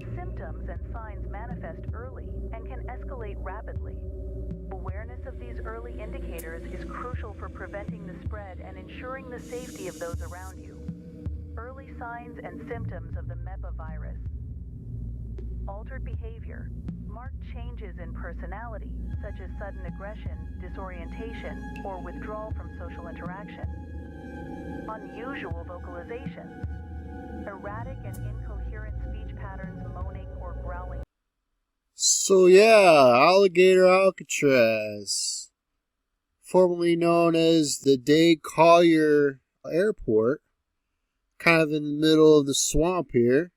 Its symptoms and signs manifest early and can escalate rapidly. Awareness of these early indicators is crucial for preventing the spread and ensuring the safety of those around you. Early signs and symptoms of the MEPA virus. Altered behavior. Marked changes in personality, such as sudden aggression, disorientation, or withdrawal from social interaction. Unusual vocalizations. Erratic and incoherent speech patterns, moaning or growling. So yeah, Alligator Alcatraz, formerly known as the Day Collier Airport, kind of in the middle of the swamp here.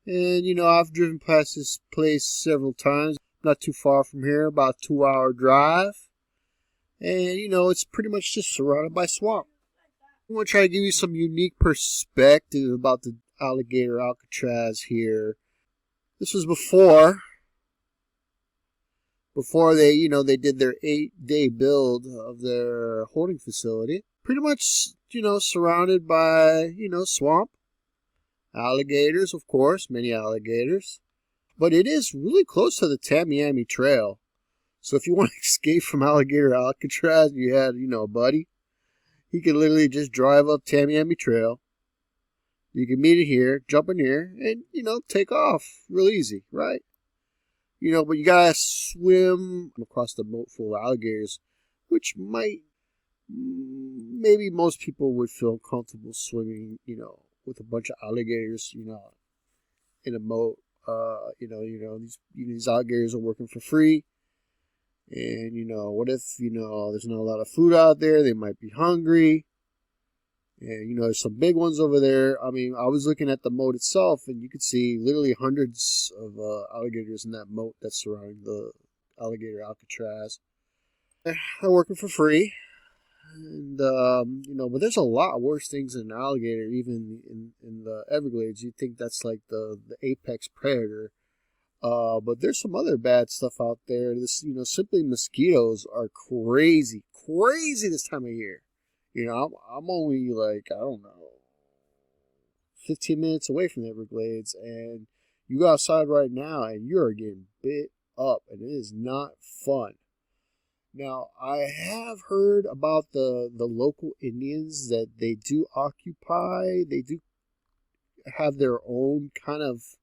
And, I've driven past this place several times, not too far from here, about a 2-hour drive. And, it's pretty much just surrounded by swamp. I'm going to try to give you some unique perspective about the Alligator Alcatraz here. This was before they, they did their 8-day build of their holding facility. Pretty much, surrounded by, swamp. Alligators, of course, many alligators. But it is really close to the Tamiami Trail. So if you want to escape from Alligator Alcatraz, you had, a buddy, he could literally just drive up Tamiami Trail. You can meet it here, jump in here, and, take off real easy, right? But you gotta swim across the moat full of alligators, which maybe most people would feel comfortable swimming, with a bunch of alligators, in a moat. These alligators are working for free. And, what if, there's not a lot of food out there? They might be hungry. And, there's some big ones over there. I mean, I was looking at the moat itself, and you could see literally hundreds of alligators in that moat that's surrounding the Alligator Alcatraz. They're working for free. And, but there's a lot worse things than an alligator, even in the Everglades. You'd think that's like the apex predator. But there's some other bad stuff out there. Simply mosquitoes are crazy this time of year. I'm only like, I don't know, 15 minutes away from the Everglades, and you go outside right now, and you are getting bit up, and it is not fun. Now, I have heard about the local Indians that they do occupy. They do have their own kind of,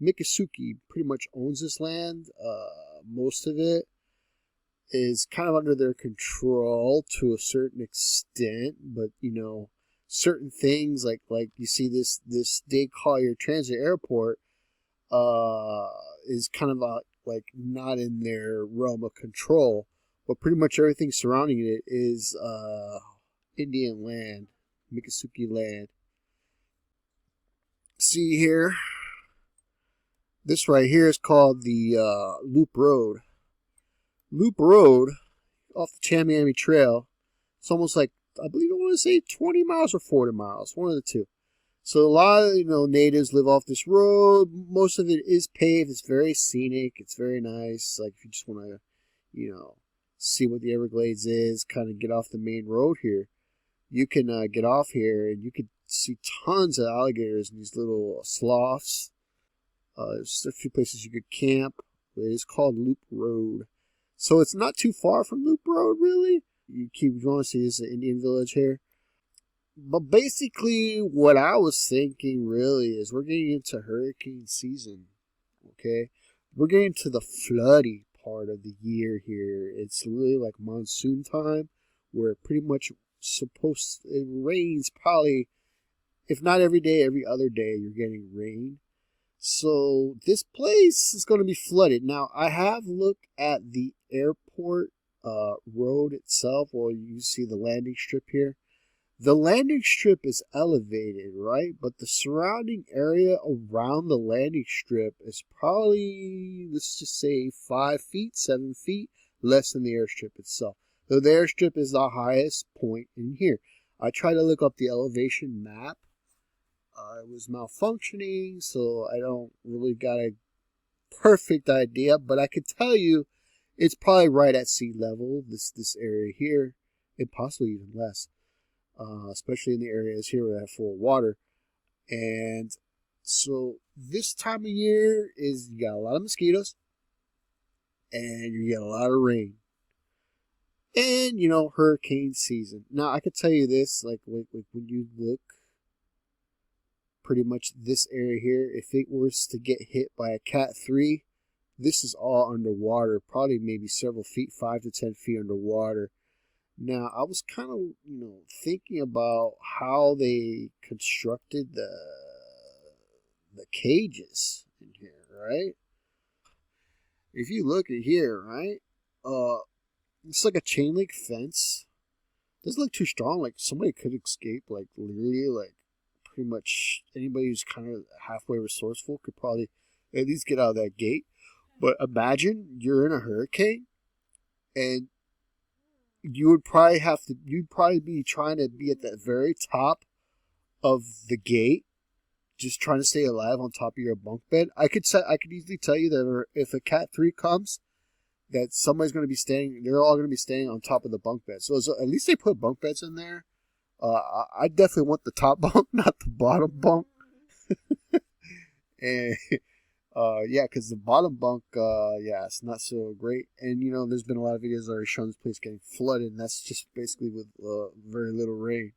Miccosukee pretty much owns this land. Most of it is kind of under their control to a certain extent, but certain things like you see this Day Collier Transit Airport is kind of like not in their realm of control, but pretty much everything surrounding it is Indian land, Miccosukee land. See here, this right here is called the Loop Road. Loop Road off the Tamiami Trail. It's almost like, I believe I want to say 20 miles or 40 miles, one of the two. So a lot of, natives live off this road. Most of it is paved. It's very scenic. It's very nice. Like if you just want to, see what the Everglades is, kind of get off the main road here, you can get off here and you can see tons of alligators in these little sloughs. There's a few places you could camp. It is called Loop Road. So it's not too far from Loop Road, really. You keep going, see this is an Indian village here. But basically, what I was thinking really is we're getting into hurricane season, okay? We're getting to the floody part of the year here. It's really like monsoon time, where pretty much it rains probably, if not every day, every other day, you're getting rain. So this place is going to be flooded. Now, I have looked at the airport road itself, or you see the landing strip here. The landing strip is elevated, right? But the surrounding area around the landing strip is probably, let's just say, 5 feet, 7 feet less than the airstrip itself. So the airstrip is the highest point in here. I tried to look up the elevation map. It was malfunctioning, so I don't really got a perfect idea, but I could tell you it's probably right at sea level, this area here, and possibly even less, especially in the areas here that are full of water. And so this time of year is you got a lot of mosquitoes and you get a lot of rain. And, hurricane season. Now, I could tell you this, like when you look pretty much this area here, if it was to get hit by a Cat 3, this is all underwater, probably maybe several feet, 5 to 10 feet underwater. Now, I was kind of, thinking about how they constructed the cages in here, right? If you look at here, right, it's like a chain link fence. Doesn't look too strong. Like somebody could escape. Like literally, like pretty much anybody who's kind of halfway resourceful could probably at least get out of that gate. But imagine you're in a hurricane, and you'd probably be trying to be at the very top of the gate, just trying to stay alive on top of your bunk bed. I could easily tell you that if a Cat 3 comes, that somebody's going to be they're all going to be staying on top of the bunk bed. So at least they put bunk beds in there. I definitely want the top bunk, not the bottom bunk. And yeah, because the bottom bunk, it's not so great. And there's been a lot of videos already showing this place getting flooded, and that's just basically with very little rain.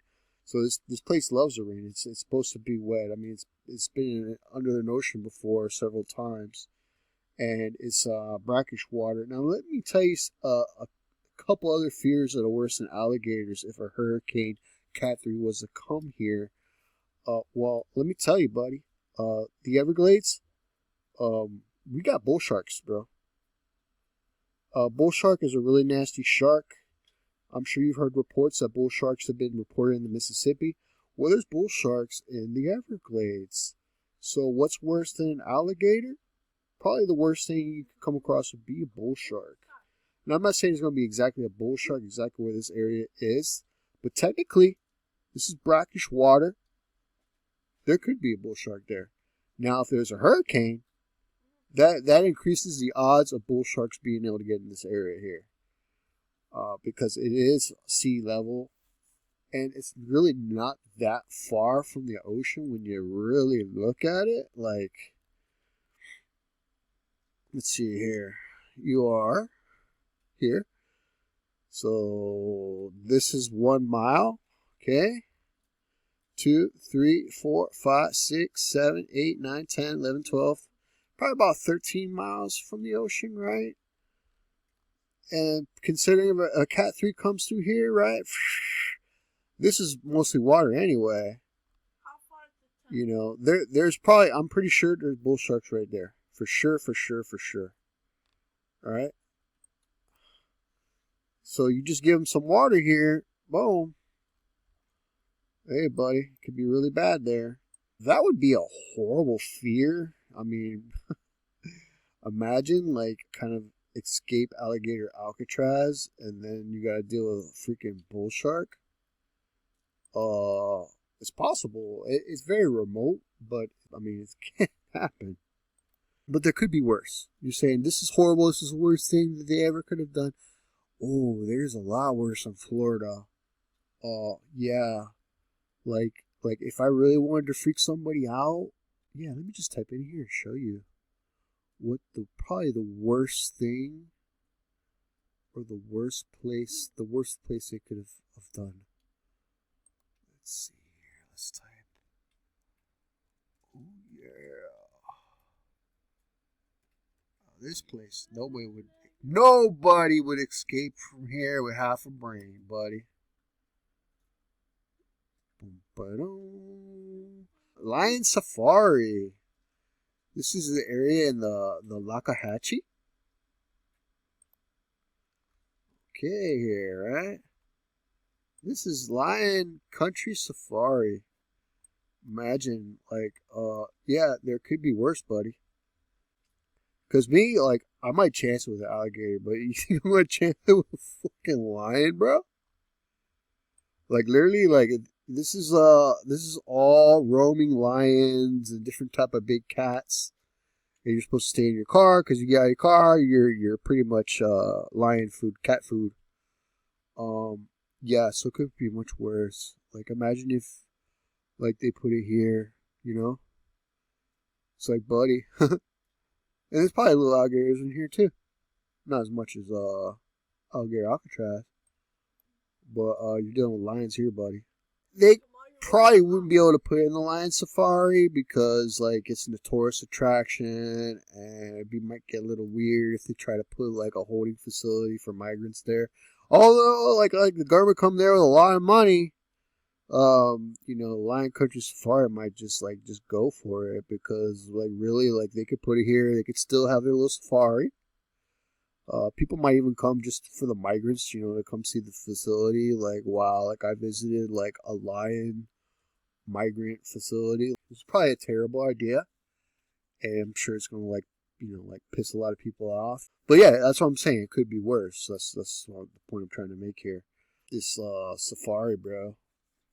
So this place loves the rain. It's supposed to be wet. I mean, it's been under the ocean before several times, and it's brackish water. Now let me tell you a couple other fears that are worse than alligators if a hurricane Cat 3 was to come here. Well, let me tell you, buddy. The Everglades. We got bull sharks, bro. Bull shark is a really nasty shark. I'm sure you've heard reports that bull sharks have been reported in the Mississippi. Well, there's bull sharks in the Everglades. So what's worse than an alligator? Probably the worst thing you could come across would be a bull shark. Now, I'm not saying it's going to be exactly a bull shark, exactly where this area is. But technically, this is brackish water. There could be a bull shark there. Now, if there's a hurricane, that increases the odds of bull sharks being able to get in this area here. Because it is sea level. And it's really not that far from the ocean when you really look at it. Like, let's see here. You are here. So this is 1 mile. Okay. 2, 3, 4, 5, 6, 7, 8, 9, 10, 11, 12. Probably about 13 miles from the ocean, right? And considering a Cat 3 comes through here, right? This is mostly water anyway. How far is the There's probably, I'm pretty sure there's bull sharks right there. For sure. All right. So you just give them some water here. Boom. Hey, buddy. It could be really bad there. That would be a horrible fear. I mean, imagine like kind of escape Alligator Alcatraz and then you got to deal with a freaking bull shark. It's possible. It's very remote, but I mean, it can't happen. But there could be worse. You're saying this is horrible. This is the worst thing that they ever could have done. Oh, there's a lot worse in Florida. Yeah. Like if I really wanted to freak somebody out, yeah, let me just type in here and show you what probably the worst thing or the worst place they could have done. Let's see here. Let's type. Oh yeah. This place, nobody would escape from here with half a brain, buddy. Lion Safari. This is the area in the Lakahatchee. Okay, here, right? This is Lion Country Safari. Imagine, yeah, there could be worse, buddy. Because me, I might chance it with an alligator, but you think I'm going to chance it with a fucking lion, bro? Literally, this is all roaming lions and different type of big cats. And you're supposed to stay in your car because you get out of your car, you're pretty much lion food, cat food. Yeah, so it could be much worse. Imagine if, they put it here, you know. It's like, buddy. And there's probably little alligators in here too. Not as much as Alligator Alcatraz. But you're dealing with lions here, buddy. They probably wouldn't be able to put it in the lion safari because, like, it's a tourist attraction, and it might get a little weird if they try to put like a holding facility for migrants there. Although, like the government come there with a lot of money, Lion Country Safari might just go for it because, like, really, like, they could put it here. They could still have their little safari. People might even come just for the migrants, to come see the facility. Like, wow, like, I visited, like, a lion migrant facility. It's probably a terrible idea. And I'm sure it's going to, piss a lot of people off. But yeah, that's what I'm saying. It could be worse. That's the point I'm trying to make here. This safari, bro.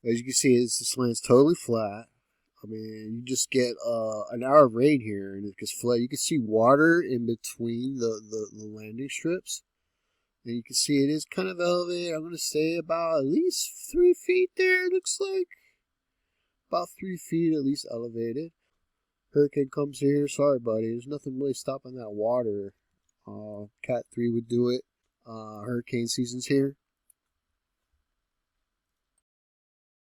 As you can see, this land's totally flat. I mean, you just get an hour of rain here, and it gets flat. You can see water in between the landing strips. And you can see it is kind of elevated. I'm going to say about at least 3 feet there, it looks like. About 3 feet at least elevated. Hurricane comes here. Sorry, buddy. There's nothing really stopping that water. Cat 3 would do it. Hurricane season's here.